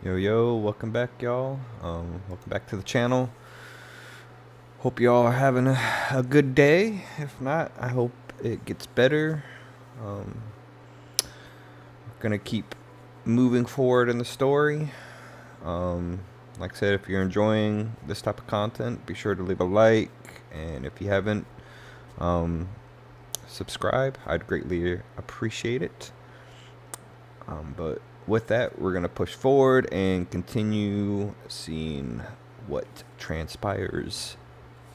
Yo, welcome back, y'all. Welcome back to the channel. Hope y'all are having a good day. If not, I hope it gets better. Gonna keep moving forward in the story. Like I said, if you're enjoying this type of content, be sure to leave a like, and if you haven't, subscribe. I'd greatly appreciate it. But with that, we're going to push forward and continue seeing what transpires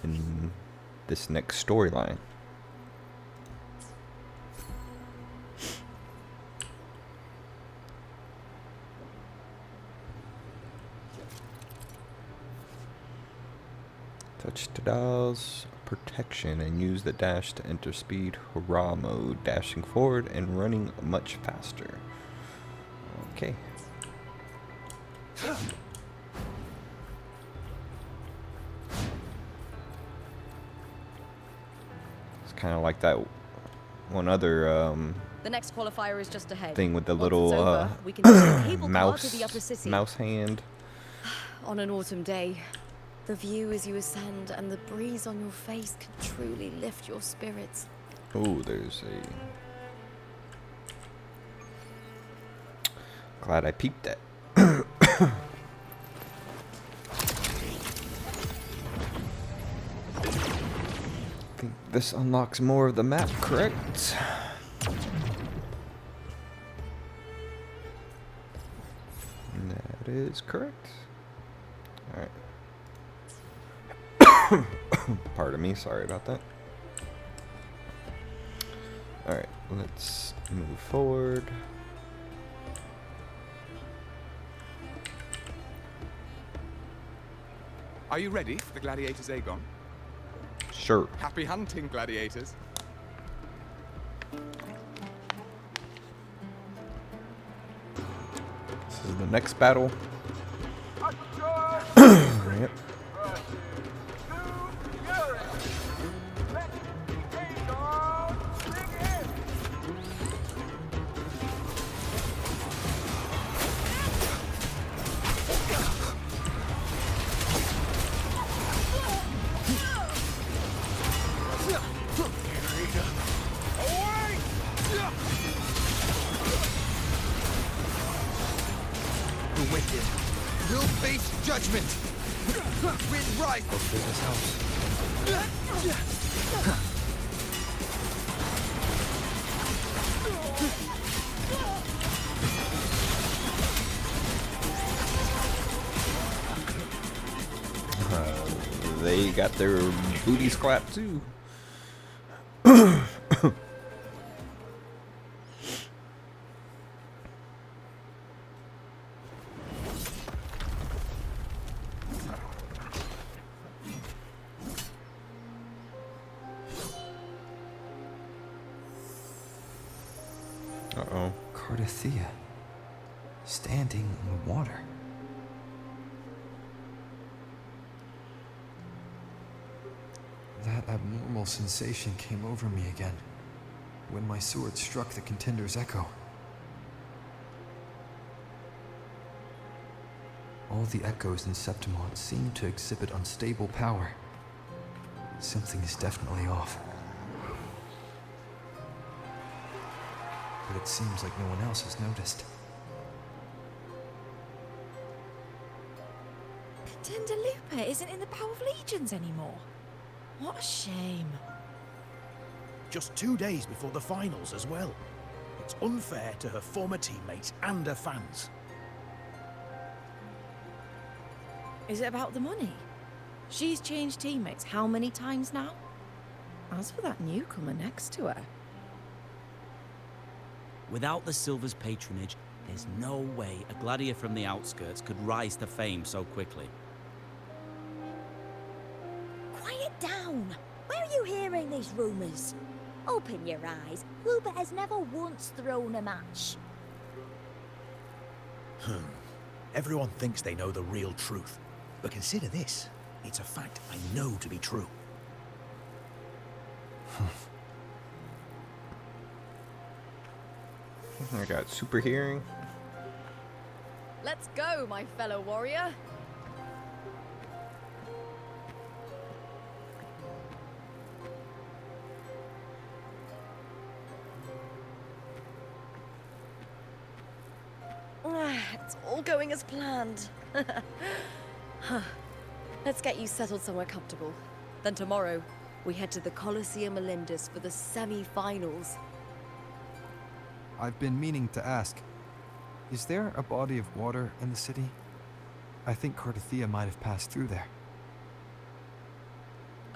in this next storyline. Touch the dials, protection, and use the dash to enter speed hurrah mode, dashing forward and running much faster. Okay. It's kind of like that one other The next qualifier is just ahead. thing with the Once little it's over, we can take a cable car to the upper city. mouse hand. On an autumn day, the view as you ascend and the breeze on your face can truly lift your spirits. Oh, there's a... Glad I peeped that. I think this unlocks more of the map, correct? That is correct. Alright. Pardon me, sorry about that. Alright, let's move forward. Are you ready for the gladiators, Aegon? Sure. Happy hunting, gladiators. This is the next battle. Yep. The wicked will face judgment. With right. Go through this house. They got their booties clapped too. Uh-oh. Cardathea, standing in the water. That abnormal sensation came over me again when my sword struck the contender's echo. All the echoes in Septimont seem to exhibit unstable power. Something is definitely off. But it seems like no one else has noticed. Contender Lupa isn't in the power of legions anymore. What a shame. Just 2 days before the finals as well. It's unfair to her former teammates and her fans. Is it about the money? She's changed teammates how many times now? As for that newcomer next to her. Without the Silver's patronage, there's no way a gladiator from the outskirts could rise to fame so quickly. Quiet down! Where are you hearing these rumours? Open your eyes. Lupa has never once thrown a match. Everyone thinks they know the real truth. But consider this. It's a fact I know to be true. I got super hearing. Let's go, my fellow warrior. It's all going as planned. Let's get you settled somewhere comfortable. Then tomorrow, we head to the Colosseum Olympus for the semi-finals. I've been meaning to ask, is there a body of water in the city? I think Cardathia might have passed through there.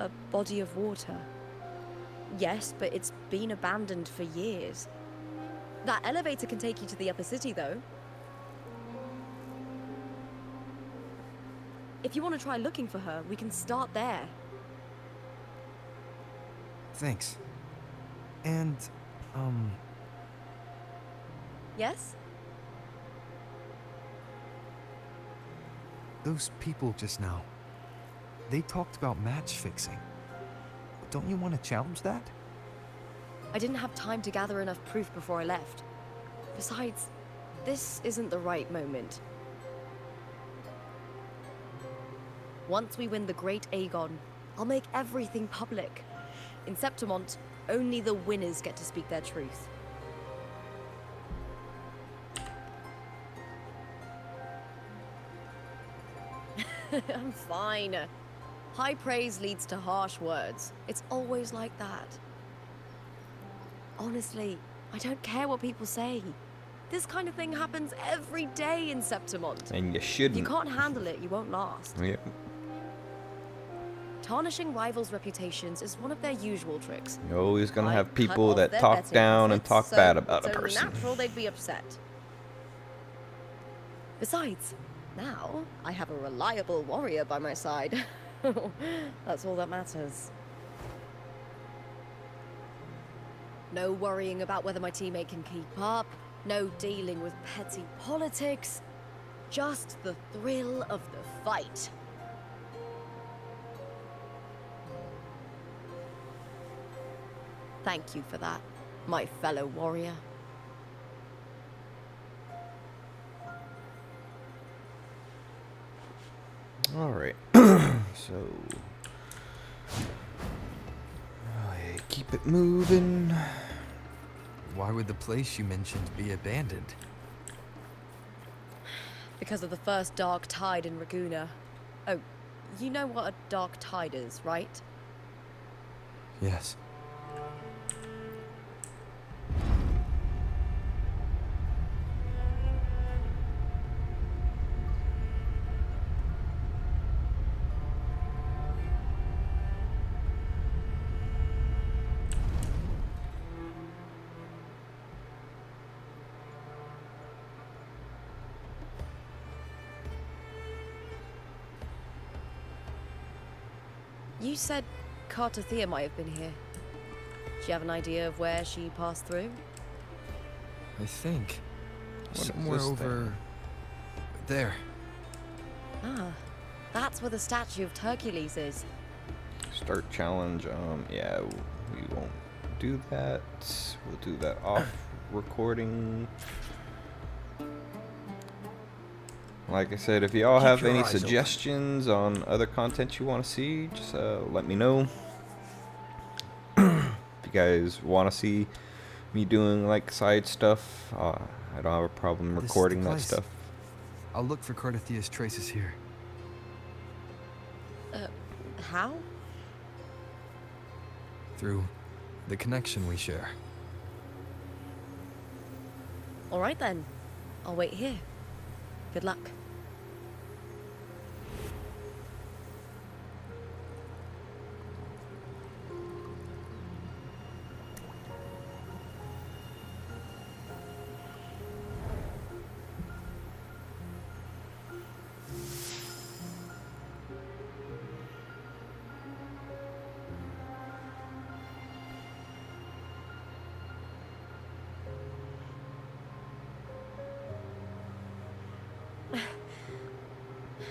A body of water? Yes, but it's been abandoned for years. That elevator can take you to the upper city, though. If you want to try looking for her, we can start there. Thanks. And, Yes? those people just now, they talked about match fixing. Don't you want to challenge that? I didn't have time to gather enough proof before I left. Besides, this isn't the right moment. Once we win the Great Aegon, I'll make everything public. In Septimont, only the winners get to speak their truth. I'm fine. High praise leads to harsh words. It's always like that. Honestly, I don't care what people say. This kind of thing happens every day in Septimont. And you If shouldn't. you can't handle it, you won't last. Yep. Tarnishing rivals' reputations is one of their usual tricks. You're always gonna I have cut people off that their talk betting down and profits, talk bad so about a it's only person. natural they'd be upset. Besides, now I have a reliable warrior by my side. That's all that matters. No worrying about whether my teammate can keep up. No dealing with petty politics. Just the thrill of the fight. Thank you for that, my fellow warrior. All right. So, keep it moving. Why would the place you mentioned be abandoned? Because of the first dark tide in Raguna. Oh, you know what a dark tide is, right? Yes. You said Cartathea might have been here. Do you have an idea of where she passed through? I think. What is Somewhere this over thing? there. Ah, that's where the statue of Hercules is. Start challenge. Yeah, we won't do that. We'll do that off recording. Like I said, if y'all Keep have your any eyes open. suggestions on other content you want to see, just let me know. If you guys want to see me doing like side stuff, I don't have a problem This is the recording that place. stuff. I'll look for Cardathia's traces here. How? Through the connection we share. All right then. I'll wait here. Good luck.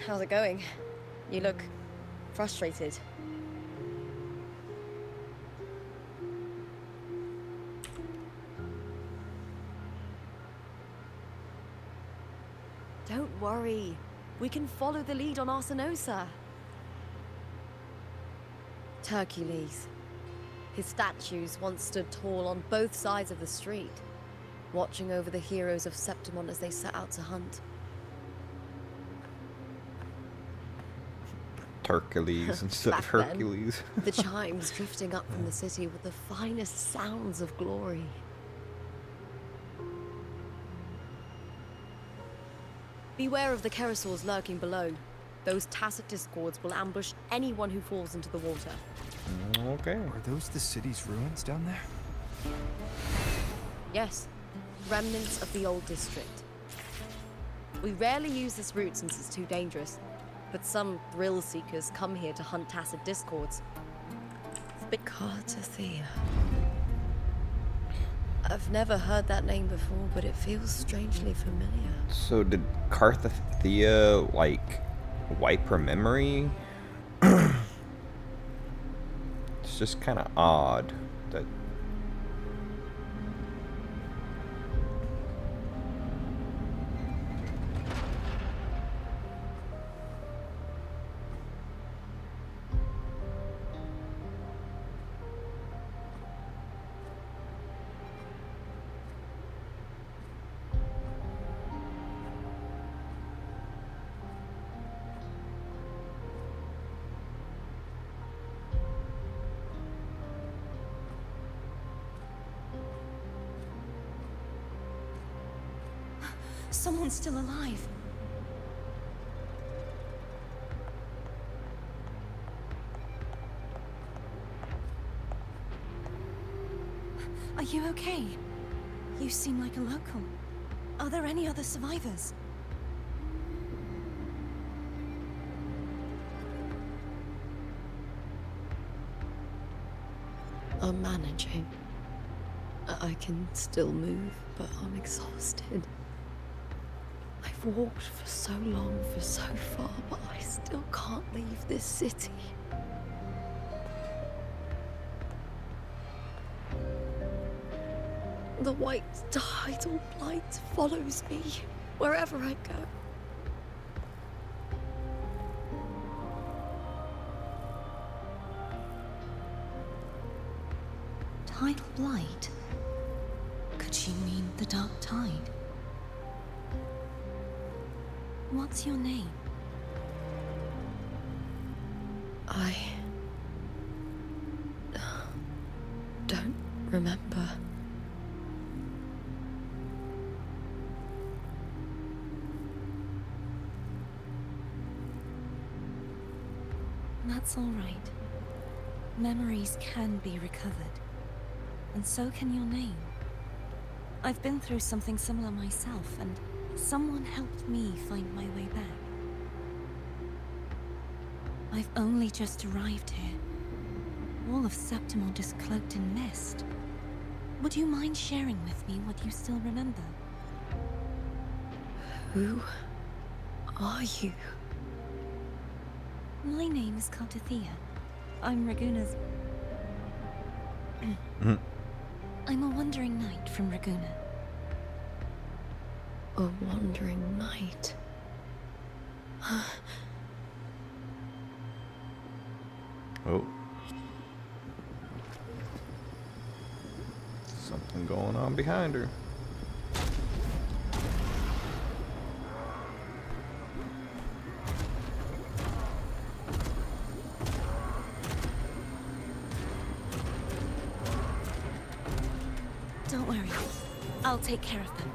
How's it going? You look frustrated. Don't worry. We can follow the lead on Arsenosa. Hercules. His statues once stood tall on both sides of the street, watching over the heroes of Septimon as they set out to hunt. Hercules instead of Back then, Hercules. the chimes drifting up from the city with the finest sounds of glory. Beware of the Kerosaurs lurking below. Those tacit discords will ambush anyone who falls into the water. Okay. Are those the city's ruins down there? Yes, remnants of the old district. We rarely use this route since it's too dangerous, but some thrill seekers come here to hunt tacit discords. Cartothea. I've never heard that name before, but it feels strangely familiar. So did Carthathea, like, wipe her memory? It's just kind of odd that... Someone's still alive. Are you okay? You seem like a local. Are there any other survivors? I'm managing. I can still move, but I'm exhausted. I've walked for so long, for so far, but I still can't leave this city. The white tidal blight follows me wherever I go. Tidal blight? Could she mean the dark tide? What's your name? I don't remember. That's all right. Memories can be recovered. And so can your name. I've been through something similar myself, and someone helped me find my way back. I've only just arrived here. All of Septimon is cloaked in mist. Would you mind sharing with me what you still remember? Who are you? My name is Cartothea. I'm Raguna's... I'm a wandering knight from Raguna. A wandering knight. Oh. Something going on behind her. Don't worry. I'll take care of them.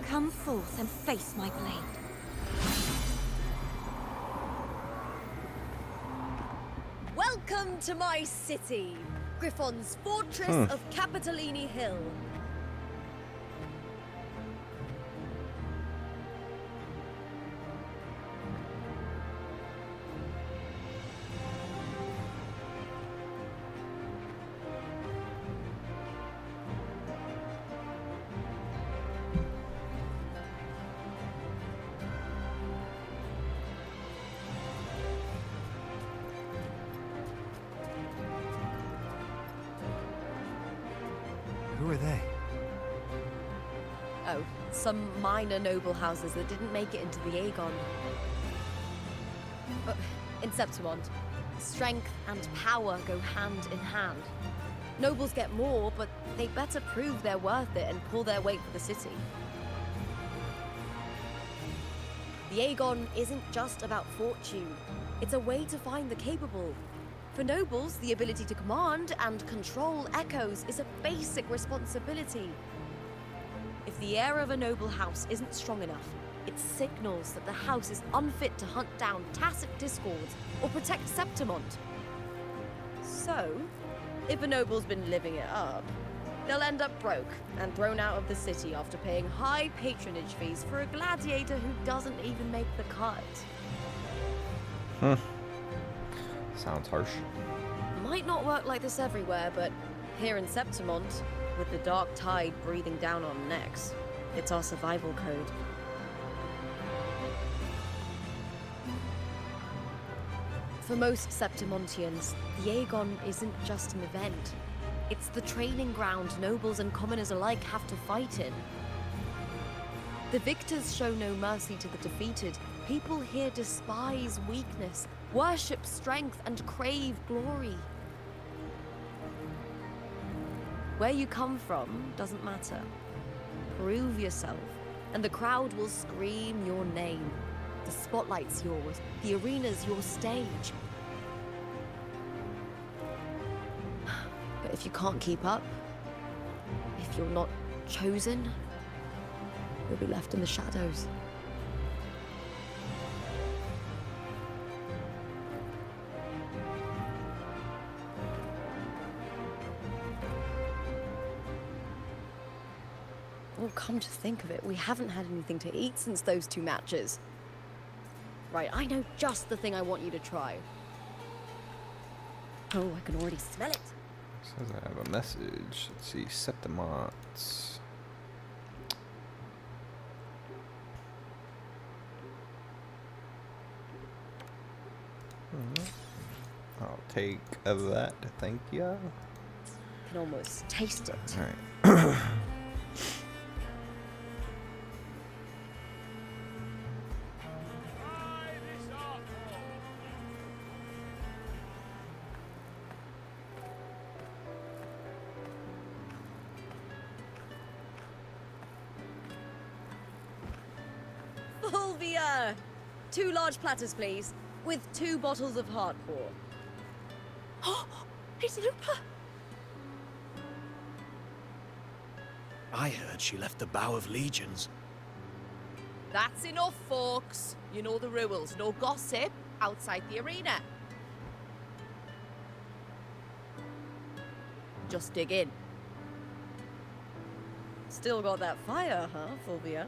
Come forth and face my blade. Welcome to my city, Griffon's fortress of Capitolini Hill. Who are they? Oh, some minor noble houses that didn't make it into the Aegon. In Septimont, strength and power go hand in hand. Nobles get more, but they better prove they're worth it and pull their weight for the city. The Aegon isn't just about fortune. It's a way to find the capable. For nobles, the ability to command and control echoes is a basic responsibility. If the heir of a noble house isn't strong enough, it signals that the house is unfit to hunt down tacit discords or protect Septimont. So, if a noble's been living it up, they'll end up broke and thrown out of the city after paying high patronage fees for a gladiator who doesn't even make the cut. Sounds harsh. Might not work like this everywhere, but here in Septimont, with the dark tide breathing down on necks, it's our survival code. For most Septimontians, the Aegon isn't just an event. It's the training ground nobles and commoners alike have to fight in. The victors show no mercy to the defeated. People here despise weakness, worship strength, and crave glory. Where you come from doesn't matter. Prove yourself, and the crowd will scream your name. The spotlight's yours, the arena's your stage. But if you can't keep up, if you're not chosen, you'll be left in the shadows. Well, come to think of it, we haven't had anything to eat since those 2 matches. Right, I know just the thing I want you to try. Oh, I can already smell it. Says I have a message. Let's see, Septimont. I'll take that, thank you. I can almost taste it. All right. Fulvia! 2 large platters, please, with 2 bottles of Heartpour. Oh, it's Lupa! I heard she left the Bow of Legions. That's enough, folks. You know the rules. No gossip outside the arena. Just dig in. Still got that fire, huh, Fulvia?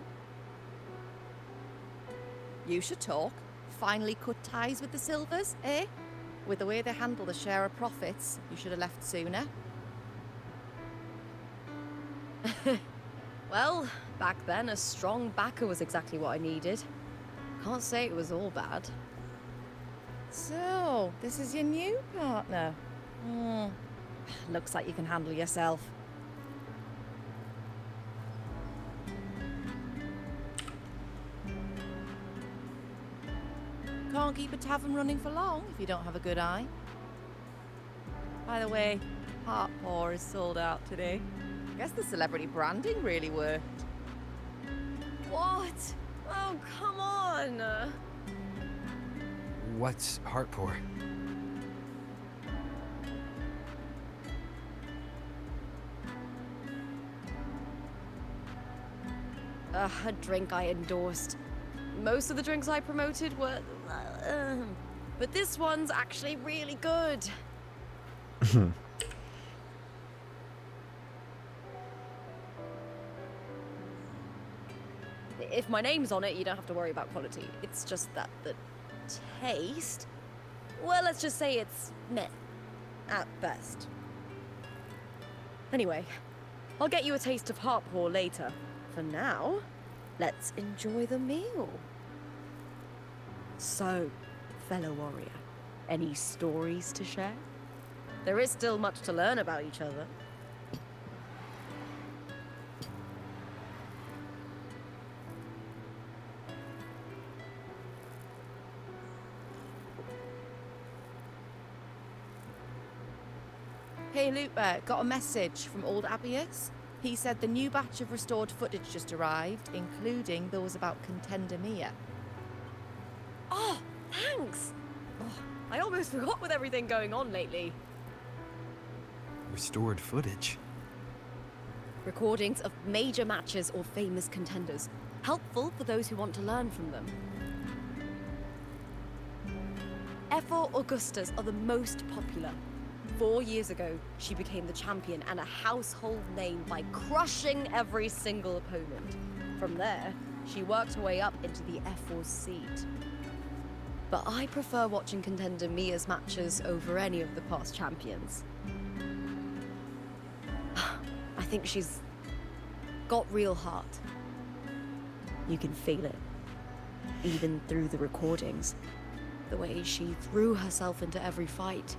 You should talk. Finally cut ties with the Silvers, eh? With the way they handle the share of profits, you should have left sooner. Well, back then, a strong backer was exactly what I needed. Can't say it was all bad. So, this is your new partner. Looks like you can handle yourself. Can't keep a tavern running for long if you don't have a good eye. By the way, Heartpour is sold out today. I guess the celebrity branding really worked. What? Oh, come on! What's Heartpour? A drink I endorsed. Most of the drinks I promoted were... but this one's actually really good. If my name's on it, you don't have to worry about quality. It's just that the taste... Well, let's just say it's meh. At best. Anyway, I'll get you a taste of Heartpour later. For now, let's enjoy the meal. So, fellow warrior, any stories to share? There is still much to learn about each other. Hey Lupa, got a message from old Appius. He said the new batch of restored footage just arrived, including those about Contender Mia. Oh, thanks. Oh, I almost forgot with everything going on lately. Restored footage. Recordings of major matches or famous contenders. Helpful for those who want to learn from them. F4 Augustas are the most popular. 4 years ago, she became the champion and a household name by crushing every single opponent. From there, she worked her way up into the F4's seat. But I prefer watching Contender Mia's matches over any of the past champions. I think she's got real heart. You can feel it, even through the recordings. The way she threw herself into every fight.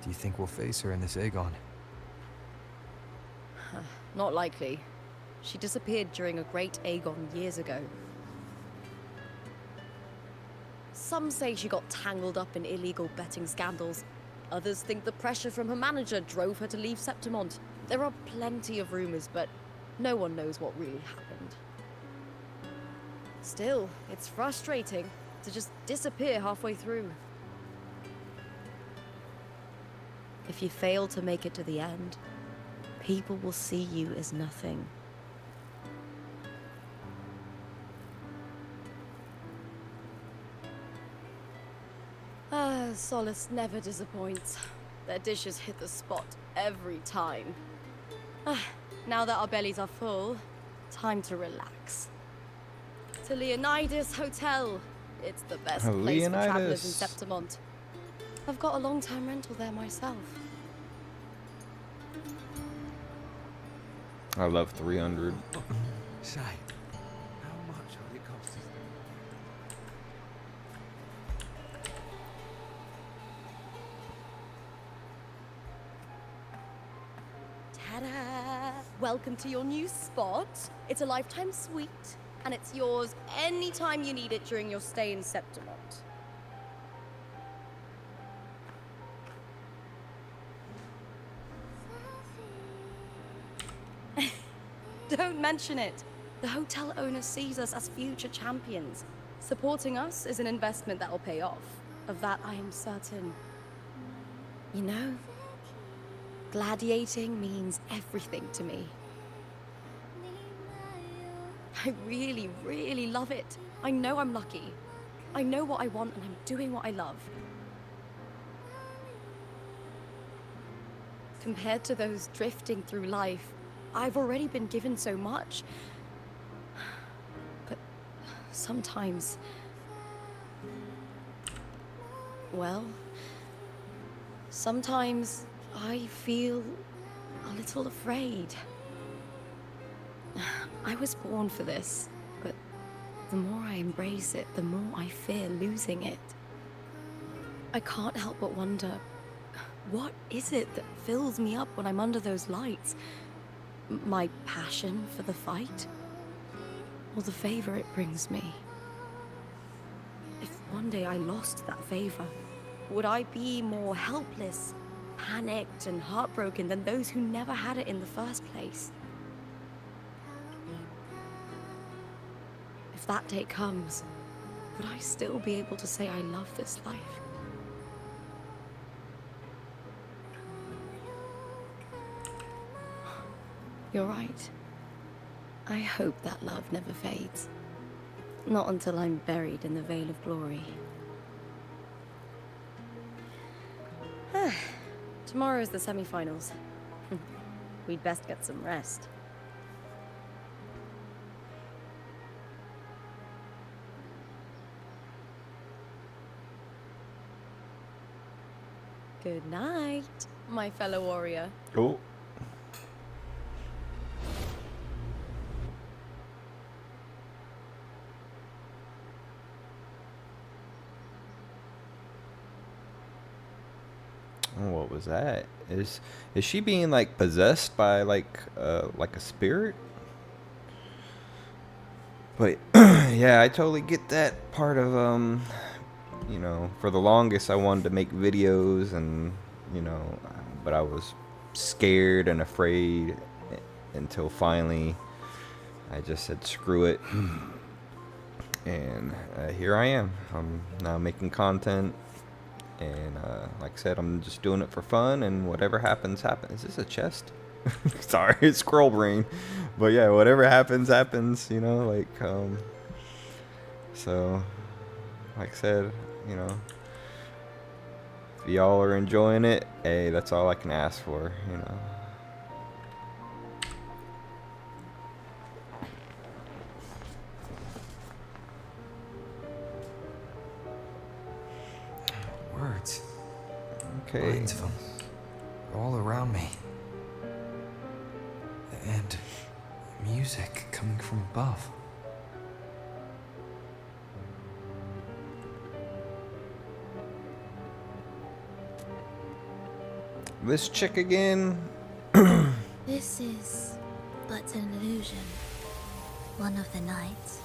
Do you think we'll face her in this Aegon? Not likely. She disappeared during a great Aegon years ago. Some say she got tangled up in illegal betting scandals. Others think the pressure from her manager drove her to leave Septimont. There are plenty of rumors, but no one knows what really happened. Still, it's frustrating to just disappear halfway through. If you fail to make it to the end, people will see you as nothing. Solace never disappoints. Their dishes hit the spot every time. Now that our bellies are full, time to relax. To Leonidas Hotel. It's the best place for travelers in Septimont. I've got a long-term rental there myself. I love 300. Say, how much would it cost us? Ta-da! Welcome to your new spot. It's a lifetime suite, and it's yours anytime you need it during your stay in Septimont. Don't mention it. The hotel owner sees us as future champions. Supporting us is an investment that will pay off. Of that I am certain. You know, gladiating means everything to me. I really, really love it. I know I'm lucky. I know what I want and I'm doing what I love. Compared to those drifting through life, I've already been given so much. But sometimes, well, sometimes I feel a little afraid. I was born for this, but the more I embrace it, the more I fear losing it. I can't help but wonder, what is it that fills me up when I'm under those lights? My passion for the fight? Or the favor it brings me? If one day I lost that favor, would I be more helpless, panicked, and heartbroken than those who never had it in the first place? If that day comes, would I still be able to say I love this life? You're right. I hope that love never fades. Not until I'm buried in the veil of glory. Tomorrow's the semi-finals. We'd best get some rest. Good night, my fellow warrior. Oh. What was that? Is she being like possessed by like a spirit? But yeah, I totally get that part of you know, for the longest I wanted to make videos and you know, but I was scared and afraid until finally I just said screw it. And here I am. I'm now making content, and like I said, I'm just doing it for fun, and whatever happens, happens. Is this a chest? Sorry, it's squirrel brain. But yeah, whatever happens, happens, you know, like, so, like I said, you know, if y'all are enjoying it, hey, that's all I can ask for, you know. Words. Okay. Lines of them. All around me. And music coming from above. This chick again. This is but an illusion. One of the nights,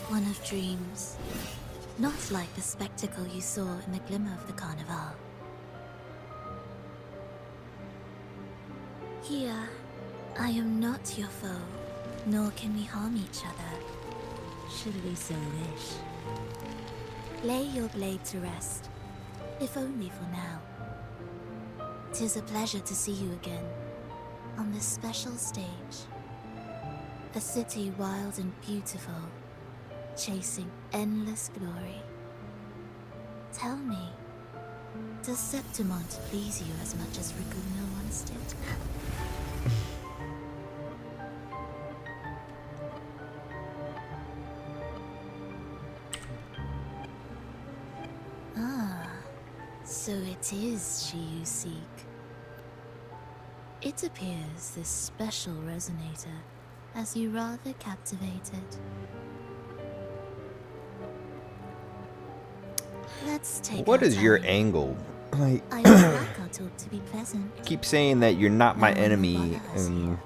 one of dreams. Not like the spectacle you saw in the glimmer of the carnival. Here, I am not your foe, nor can we harm each other, should we so wish. Lay your blade to rest, if only for now. 'Tis a pleasure to see you again, on this special stage. A city wild and beautiful, chasing endless glory. Tell me, does Septimont please you as much as Raguna once did? Ah, so it is she you seek. It appears this special resonator has you rather captivated. Let's take What our is your time. angle? Like, I would like our talk to be pleasant. keep saying that you're not my No one will enemy, bother us and here.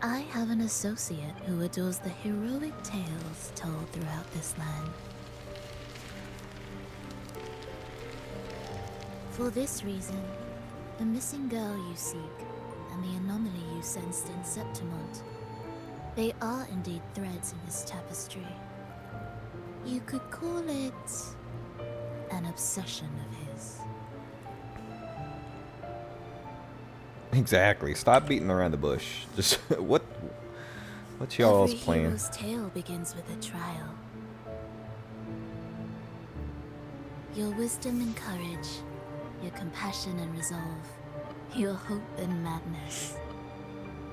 I have an associate who adores the heroic tales told throughout this land. For this reason, the missing girl you seek and the anomaly you sensed in Septimont, they are indeed threads in this tapestry. You could call it an obsession of his. exactly. Stop beating around the bush. Just what's y'all's Every plan? hero's tale begins with a trial. Your wisdom and courage, your compassion and resolve, your hope and madness.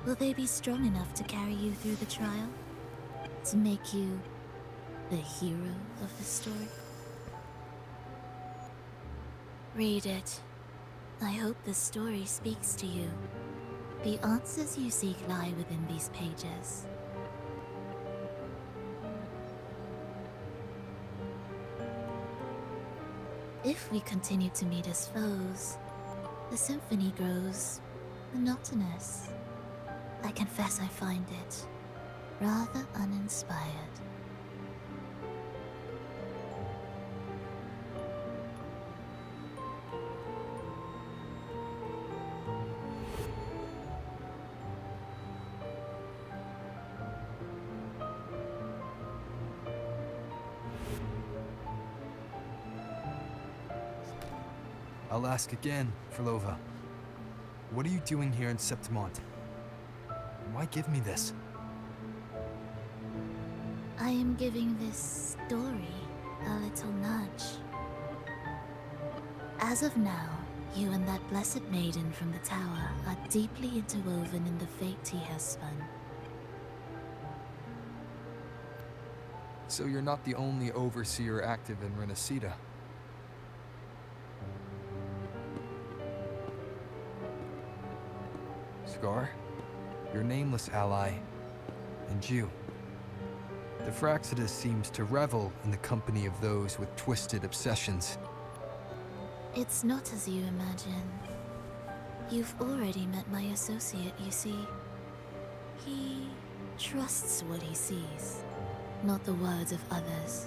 Will they be strong enough to carry you through the trial? To make you the hero of the story? Read it. I hope the story speaks to you. The answers you seek lie within these pages. If we continue to meet as foes, the symphony grows monotonous. I confess I find it rather uninspired. I'll ask again, Frolova. What are you doing here in Septimont? Why give me this? I am giving this story a little nudge. As of now, you and that blessed maiden from the tower are deeply interwoven in the fate he has spun. So you're not the only overseer active in Renacida. Scar, your nameless ally, and you. The Fraxidus seems to revel in the company of those with twisted obsessions. It's not as you imagine. You've already met my associate, you see. He trusts what he sees, not the words of others.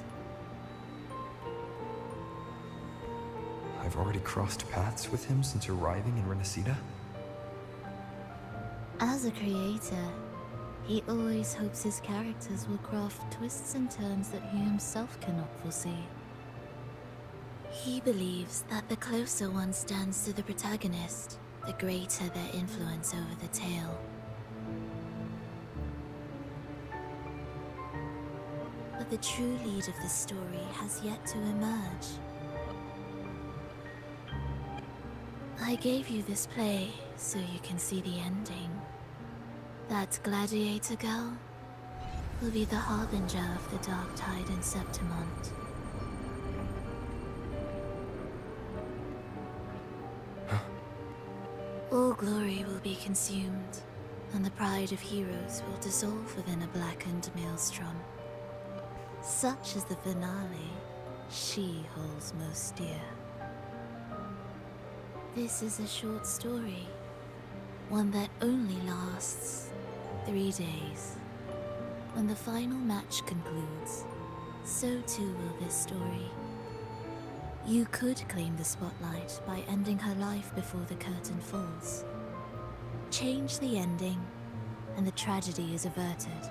I've already crossed paths with him since arriving in Renacida? As a creator, he always hopes his characters will craft twists and turns that he himself cannot foresee. He believes that the closer one stands to the protagonist, the greater their influence over the tale. But the true lead of the story has yet to emerge. I gave you this play so you can see the ending. That gladiator girl will be the harbinger of the dark tide in Septimont. All glory will be consumed, and the pride of heroes will dissolve within a blackened maelstrom. Such is the finale she holds most dear. This is a short story, one that only lasts 3 days. When the final match concludes, so too will this story. You could claim the spotlight by ending her life before the curtain falls. Change the ending, and the tragedy is averted.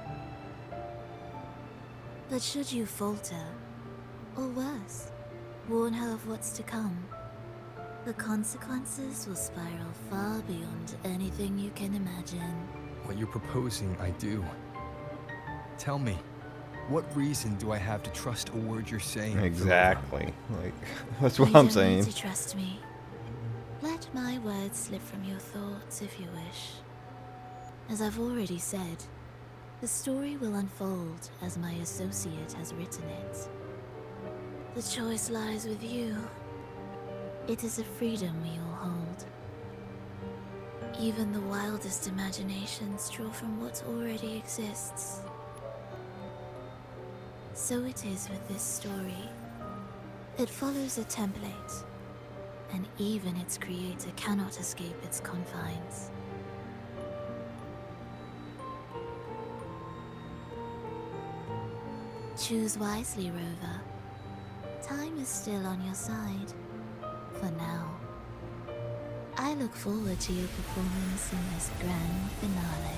But should you falter, or worse, warn her of what's to come, the consequences will spiral far beyond anything you can imagine. What you're proposing, I do. Tell me, what reason do I have to trust a word you're saying? Exactly. Like, that's what You I'm don't saying. need to trust me. Let my words slip from your thoughts if you wish. As I've already said, the story will unfold as my associate has written it. The choice lies with you. It is a freedom we all hold. Even the wildest imaginations draw from what already exists. So it is with this story. It follows a template, and even its creator cannot escape its confines. Choose wisely, Rover. Time is still on your side. For now. I look forward to your performance in this grand finale.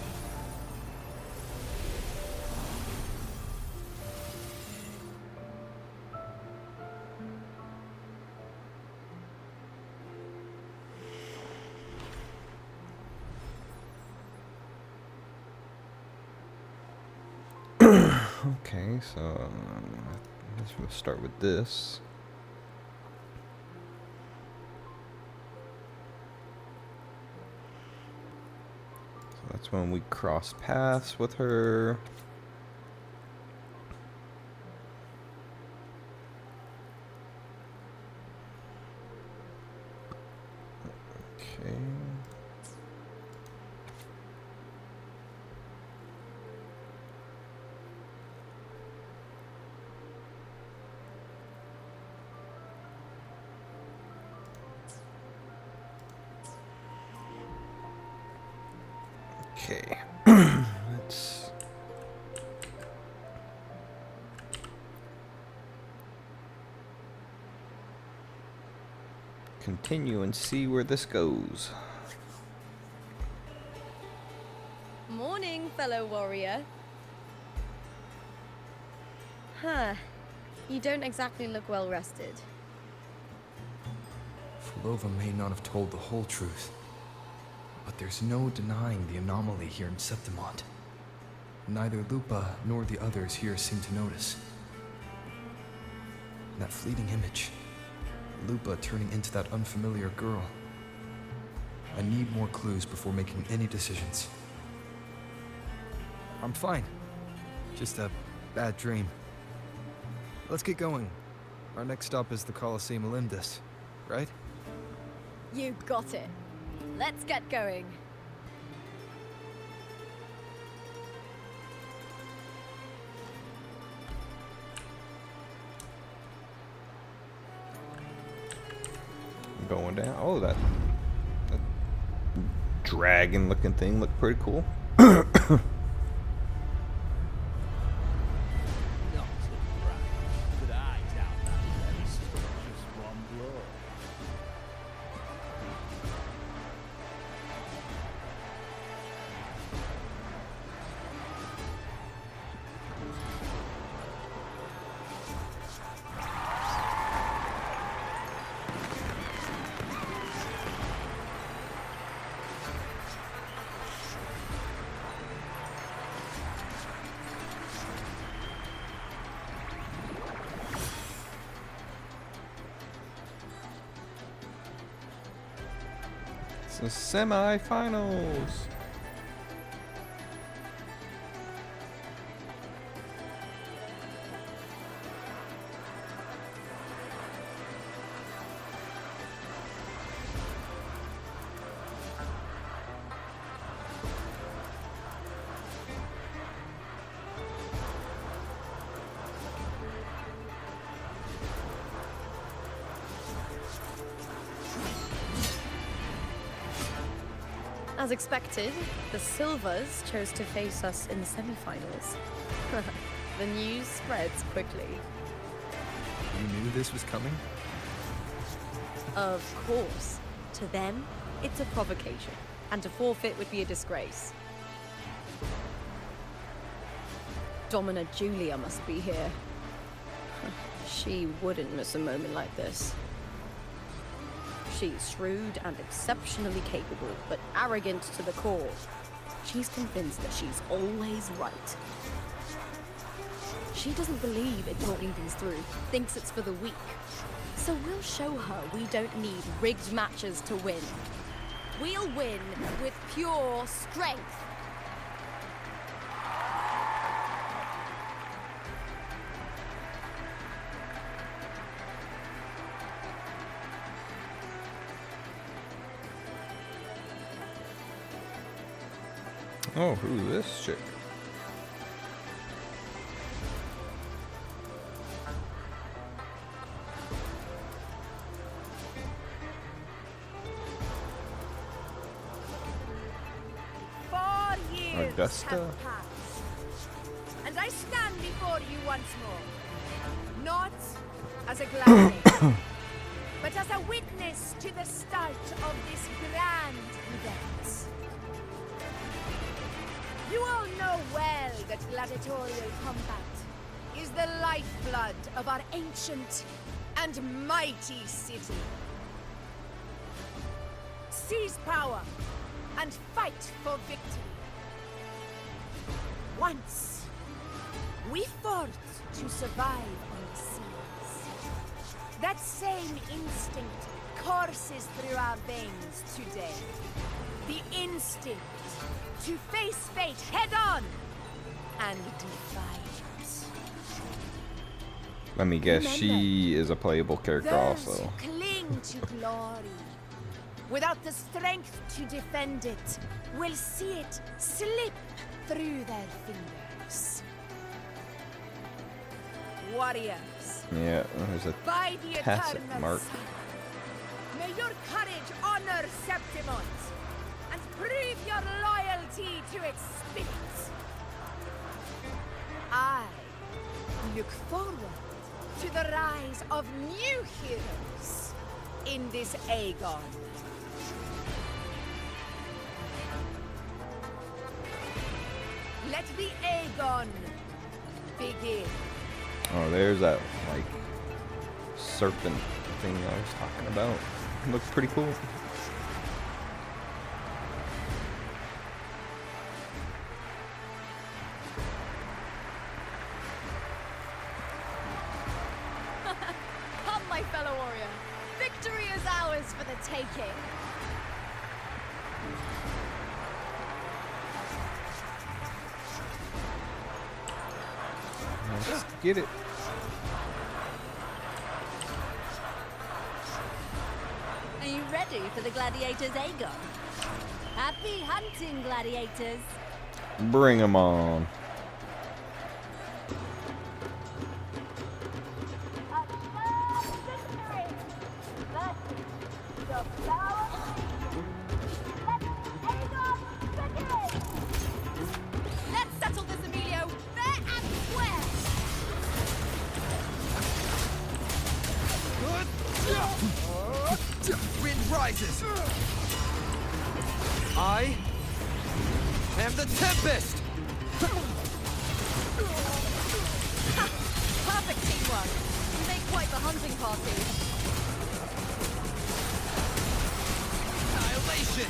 Okay, so I guess we'll start with this. So that's when we cross paths with her. Okay. Okay, let's continue and see where this goes. Morning, fellow warrior. Huh. You don't exactly look well rested. Fulova may not have told the whole truth, but there's no denying the anomaly here in Septimont. Neither Lupa nor the others here seem to notice. That fleeting image, Lupa turning into that unfamiliar girl. I need more clues before making any decisions. I'm fine. Just a bad dream. Let's get going. Our next stop is the Colosseum Olympus, right? You got it. Let's get going. Going down. Oh, that dragon-looking thing looked pretty cool. Not surprised, but I doubt that very suspicious one blow. It's the semi-finals. As expected, the Silvers chose to face us in the semi-finals. The news spreads quickly. You knew this was coming? Of course. To them, it's a provocation, and to forfeit would be a disgrace. Domina Julia must be here. She wouldn't miss a moment like this. She's shrewd and exceptionally capable, but arrogant to the core. She's convinced that she's always right. She doesn't believe in talking things through, thinks it's for the weak. So we'll show her we don't need rigged matches to win. We'll win with pure strength. Oh, who's this chick? Augusta? Have passed, and I stand before you once more, not as a gladiator, but as a witness to the start of this grand event. You all know well that gladiatorial combat is the lifeblood of our ancient and mighty city. Seize power and fight for victory. Once, we fought to survive on the seas. That same instinct courses through our veins today. The instinct to face fate head-on and defy it. Let me guess, Remember, she is a playable character those also. who cling to glory without the strength to defend it will see it slip through their fingers. Warriors, Yeah, there's a by the tacit eternal mark. sun, may your courage honor Septimont and prove your loyalty to its spirit. I look forward to the rise of new heroes in this Aegon. Let the Aegon begin. Oh, there's that, like, serpent thing I was talking about. Looks pretty cool. Come, my fellow warrior. Victory is ours for the taking. Let's get it. Are you ready for the gladiators, Aegon? Happy hunting, gladiators! Bring 'em on. Let's settle this, Emilio, fair and square. Wind rises. I am the Tempest. Perfect teamwork. You make quite the hunting party. Annihilation.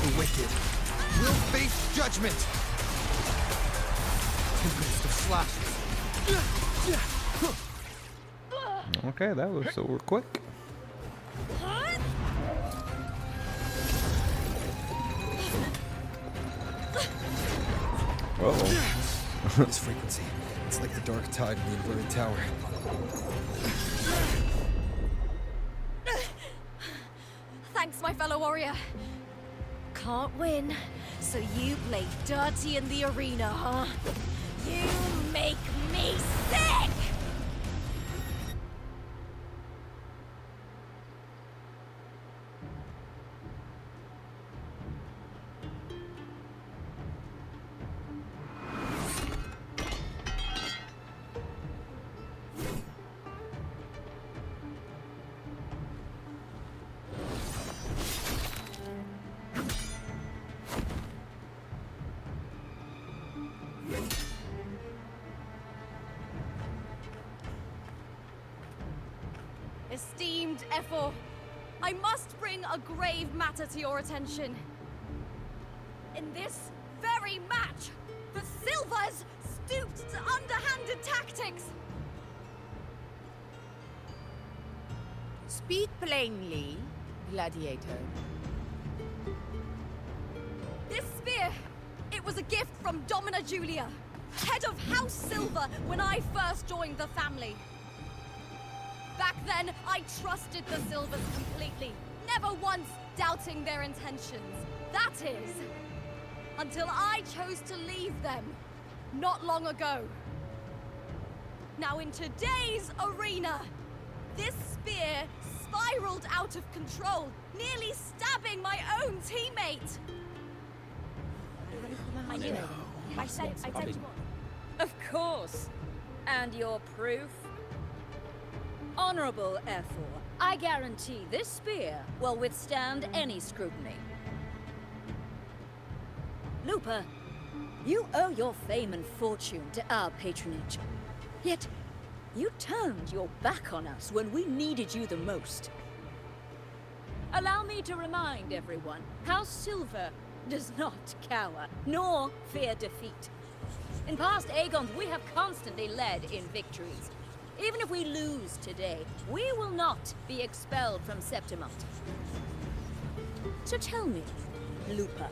The wicked will face judgment. flashes. Okay, that was so quick. Uh-oh. This frequency. It's like the dark tide in the inverted tower. Thanks, my fellow warrior. Can't win, so you play dirty in the arena, huh? You make me sick! Esteemed Ephor, I must bring a grave matter to your attention. In this very match, the Silvers stooped to underhanded tactics. Speak plainly, gladiator. This spear, it was a gift from Domina Julia, head of House Silver when I first joined the family. Back then, I trusted the Silvers completely, never once doubting their intentions. That is, until I chose to leave them, not long ago. Now in today's arena, this spear spiraled out of control, nearly stabbing my own teammate. I knew it. I said you Of course. And your proof? Honorable Ephor, I guarantee this spear will withstand any scrutiny. Lupa, you owe your fame and fortune to our patronage. Yet, you turned your back on us when we needed you the most. Allow me to remind everyone, House Silver does not cower, nor fear defeat. In past Aegons, we have constantly led in victories. Even if we lose today, we will not be expelled from Septimont. So tell me, Lupa,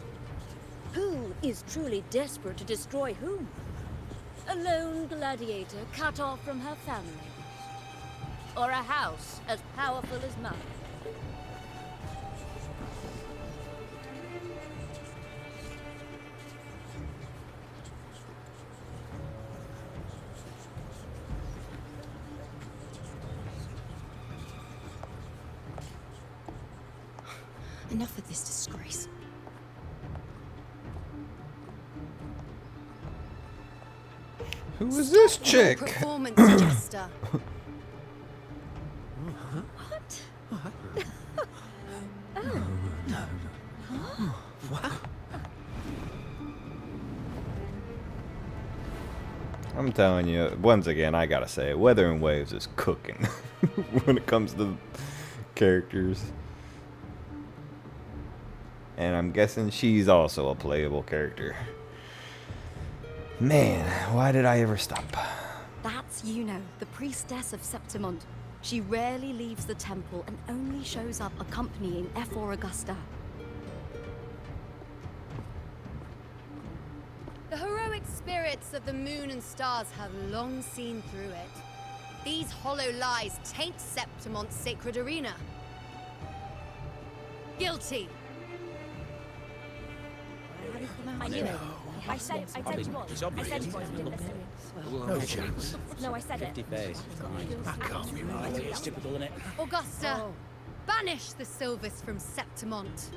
who is truly desperate to destroy whom? A lone gladiator cut off from her family? Or a house as powerful as mine? Enough of this disgrace. Who is this chick? Performance, Jester. I'm telling you, once again, I gotta say, Wuthering Waves is cooking when it comes to characters. And I'm guessing she's also a playable character. Man, why did I ever stop? That's Yuno, the priestess of Septimont. She rarely leaves the temple and only shows up accompanying Ephor Augusta. The heroic spirits of the moon and stars have long seen through it. These hollow lies taint Septimont's sacred arena. Guilty. I knew it. I said you was. It's I obvious. said you was. No chance. No, I said it. 50 face. That can't be right. It's typical, isn't it? Augusta, banish the Silvers from Septimont.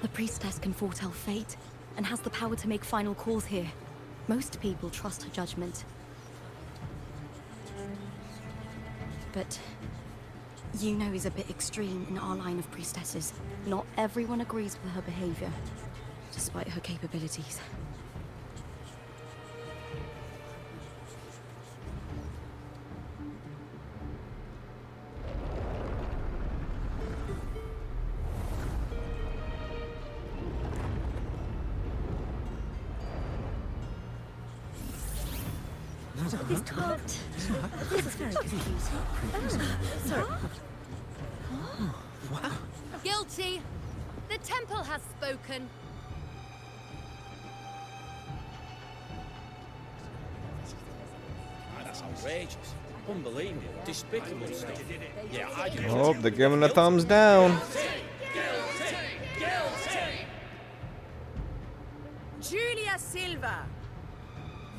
The priestess can foretell fate and has the power to make final calls here. Most people trust her judgment. But Yuno is a bit extreme in our line of priestesses. Not everyone agrees with her behavior, despite her capabilities. He's talked. This is very confusing. Sorry. Wow. Guilty! The temple has spoken. That's outrageous. Unbelievable. Despicable stuff. Yeah, I just... Oh, they're giving a thumbs down. Julia Silva,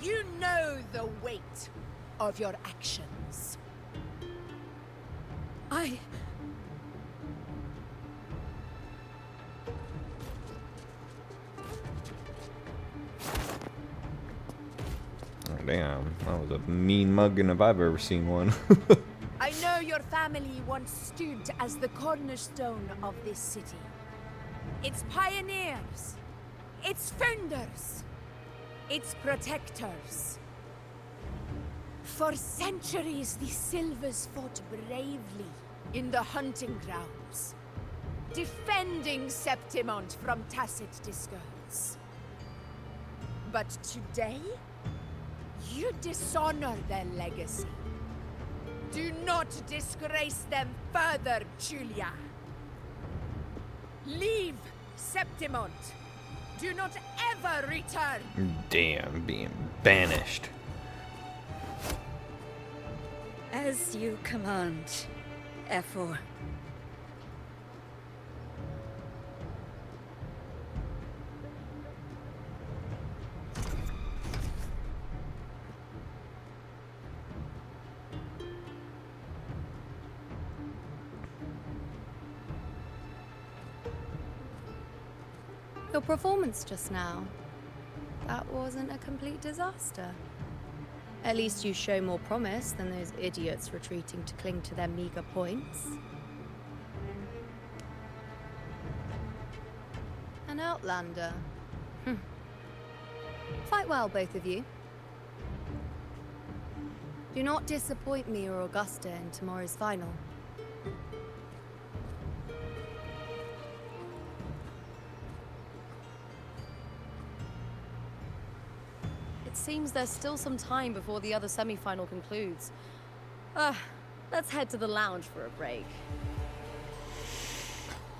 you know the weight of your actions. Oh, damn, that was a mean mugging if I've ever seen one. I know your family once stood as the cornerstone of this city. Its pioneers, its founders, its protectors. For centuries, the Silvers fought bravely in the hunting grounds, defending Septimont from tacit discords. But today, you dishonor their legacy. Do not disgrace them further, Julia. Leave Septimont. Do not ever return. Damn, being banished. As you command, F4. Your performance just now. That wasn't a complete disaster. At least you show more promise than those idiots retreating to cling to their meager points. An outlander. Fight well, both of you. Do not disappoint me or Augusta in tomorrow's final. It seems there's still some time before the other semi-final concludes. Let's head to the lounge for a break.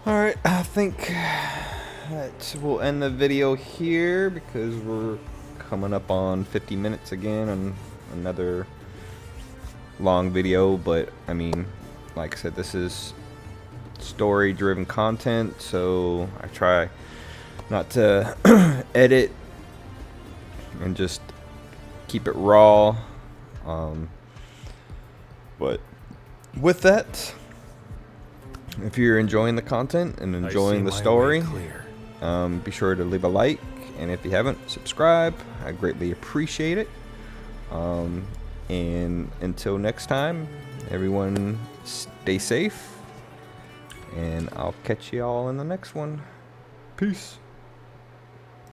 Alright, I think that we'll end the video here because we're coming up on 50 minutes again on another long video. But I mean, like I said, this is story driven content, so I try not to edit and just keep it raw. But with that, if you're enjoying the content and enjoying the story, be sure to leave a like, and if you haven't, subscribe. I greatly appreciate it. And until next time, everyone stay safe, and I'll catch you all in the next one. Peace.